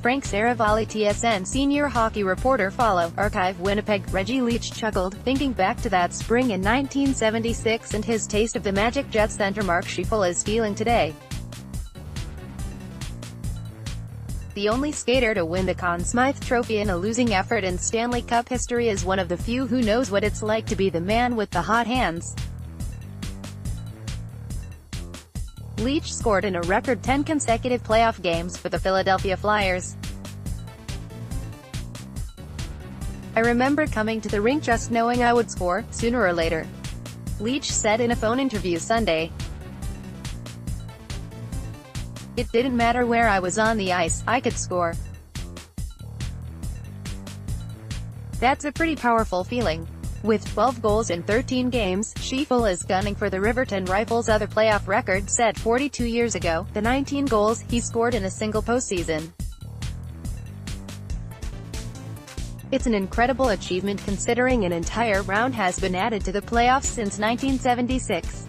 Frank Seravalli TSN senior hockey reporter follow, archive Winnipeg, Reggie Leach chuckled, thinking back to that spring in 1976 and his taste of the Magic Jet center Mark Scheifele is feeling today. The only skater to win the Conn Smythe Trophy in a losing effort in Stanley Cup history is one of the few who knows what it's like to be the man with the hot hands. Leach scored in a record 10 consecutive playoff games for the Philadelphia Flyers. "I remember coming to the rink just knowing I would score, sooner or later," Leach said in a phone interview Sunday. "It didn't matter where I was on the ice, I could score. That's a pretty powerful feeling." With 12 goals in 13 games, Scheifele is gunning for the Riverton Rifle's other playoff record set 42 years ago, the 19 goals he scored in a single postseason. It's an incredible achievement considering an entire round has been added to the playoffs since 1976.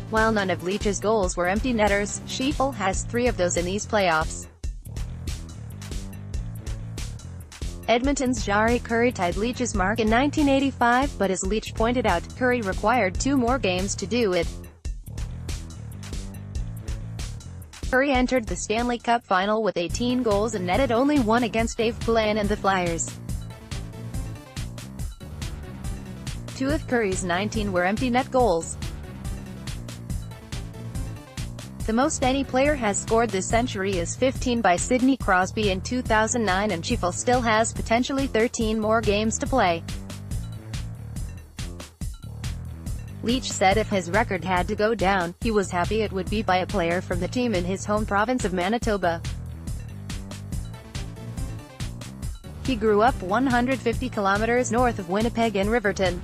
While none of Leach's goals were empty netters, Scheifele has 3 of those in these playoffs. Edmonton's Jari Kurri tied Leach's mark in 1985, but as Leach pointed out, Kurri required 2 more games to do it. Kurri entered the Stanley Cup final with 18 goals and netted only 1 against Dave Poulin and the Flyers. 2 of Kurri's 19 were empty net goals. The most any player has scored this century is 15 by Sidney Crosby in 2009, and Scheifele still has potentially 13 more games to play. Leach said if his record had to go down, he was happy it would be by a player from the team in his home province of Manitoba. He grew up 150 kilometers north of Winnipeg in Riverton.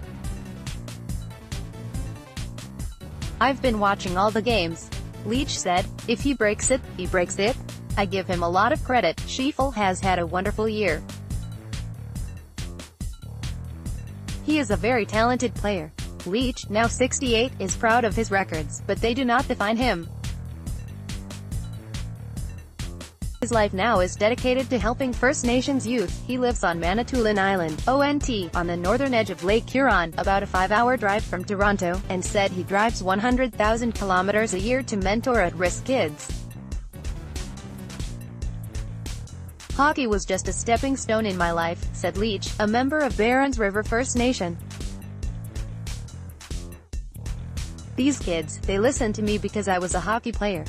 "I've been watching all the games," Leach said. "If he breaks it, he breaks it. I give him a lot of credit." Scheifele has had a wonderful year. "He is a very talented player." Leach, now 68, is proud of his records, but they do not define him. His life now is dedicated to helping First Nations youth. He lives on Manitoulin Island, ONT, on the northern edge of Lake Huron, about a 5-hour drive from Toronto, and said he drives 100,000 kilometers a year to mentor at-risk kids. "Hockey was just a stepping stone in my life," said Leach, a member of Barons River First Nation. "These kids, they listen to me because I was a hockey player.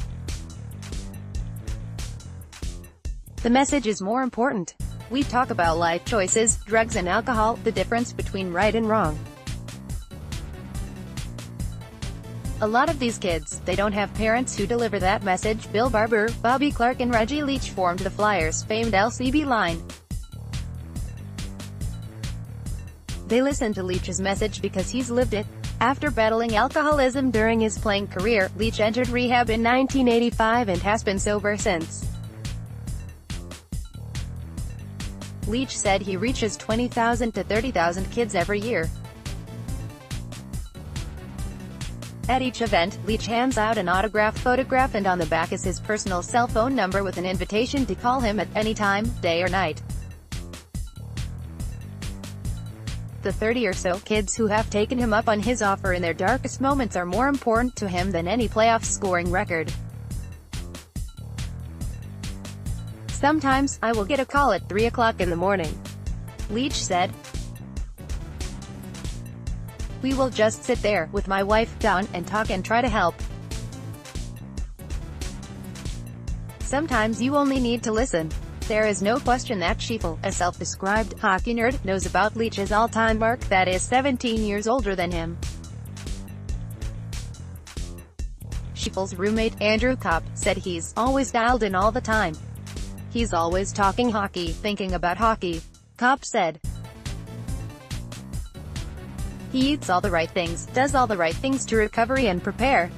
The message is more important. We talk about life choices, drugs and alcohol, the difference between right and wrong. A lot of these kids, they don't have parents who deliver that message." Bill Barber, Bobby Clarke and Reggie Leach formed the Flyers' famed LCB line. They listen to Leach's message because he's lived it. After battling alcoholism during his playing career, Leach entered rehab in 1985 and has been sober since. Leach said he reaches 20,000 to 30,000 kids every year. At each event, Leach hands out an autographed photograph, and on the back is his personal cell phone number with an invitation to call him at any time, day or night. The 30 or so kids who have taken him up on his offer in their darkest moments are more important to him than any playoff scoring record. "Sometimes, I will get a call at 3 o'clock in the morning," Leach said. "We will just sit there, with my wife, Dawn, and talk and try to help. Sometimes you only need to listen." There is no question that Scheifele, a self-described hockey nerd, knows about Leach's all-time mark, that is 17 years older than him. Scheifele's roommate, Andrew Kopp, said he's always dialed in all the time. "He's always talking hockey, thinking about hockey," Kopp said. "He eats all the right things, does all the right things to recovery and prepare.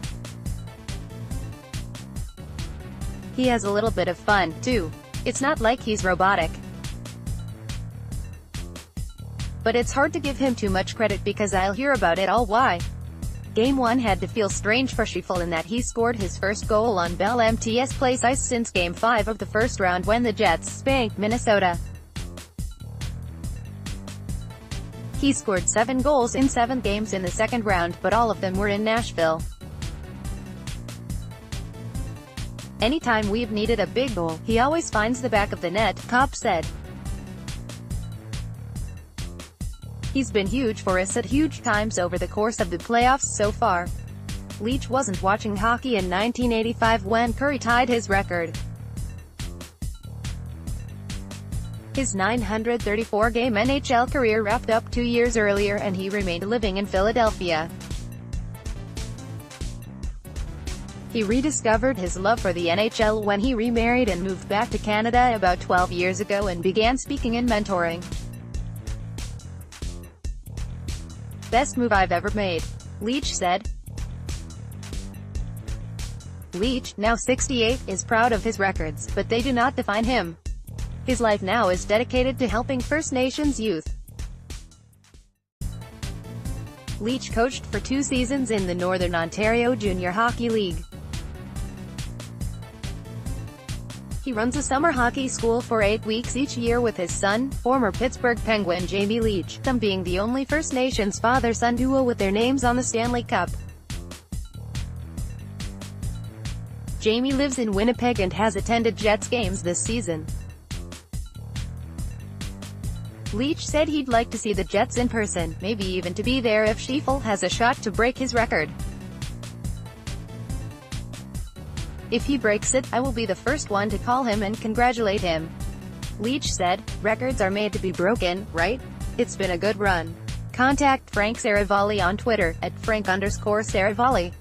He has a little bit of fun, too. It's not like he's robotic. But it's hard to give him too much credit because I'll hear about it all. Why Game 1 had to feel strange for Scheifele in that he scored his first goal on Bell MTS Place ice since Game 5 of the first round when the Jets spanked Minnesota. He scored 7 goals in 7 games in the second round, but all of them were in Nashville. Anytime we've needed a big goal, he always finds the back of the net, Kopp said. He's been huge for us at huge times over the course of the playoffs so far. Leach wasn't watching hockey in 1985 when Curry tied his record. His 934-game NHL career wrapped up 2 years earlier and he remained living in Philadelphia. He rediscovered his love for the NHL when he remarried and moved back to Canada about 12 years ago and began speaking and mentoring. "Best move I've ever made," Leach said. Leach, now 68, is proud of his records, but they do not define him. His life now is dedicated to helping First Nations youth. Leach coached for 2 seasons in the Northern Ontario Junior Hockey League. He runs a summer hockey school for 8 weeks each year with his son, former Pittsburgh Penguin Jamie Leach, them being the only First Nations father-son duo with their names on the Stanley Cup. Jamie lives in Winnipeg and has attended Jets games this season. Leach said he'd like to see the Jets in person, maybe even to be there if Scheifele has a shot to break his record. "If he breaks it, I will be the first one to call him and congratulate him." Leach said, "Records are made to be broken, right? It's been a good run." Contact Frank Seravalli on Twitter, @Frank_Seravalli.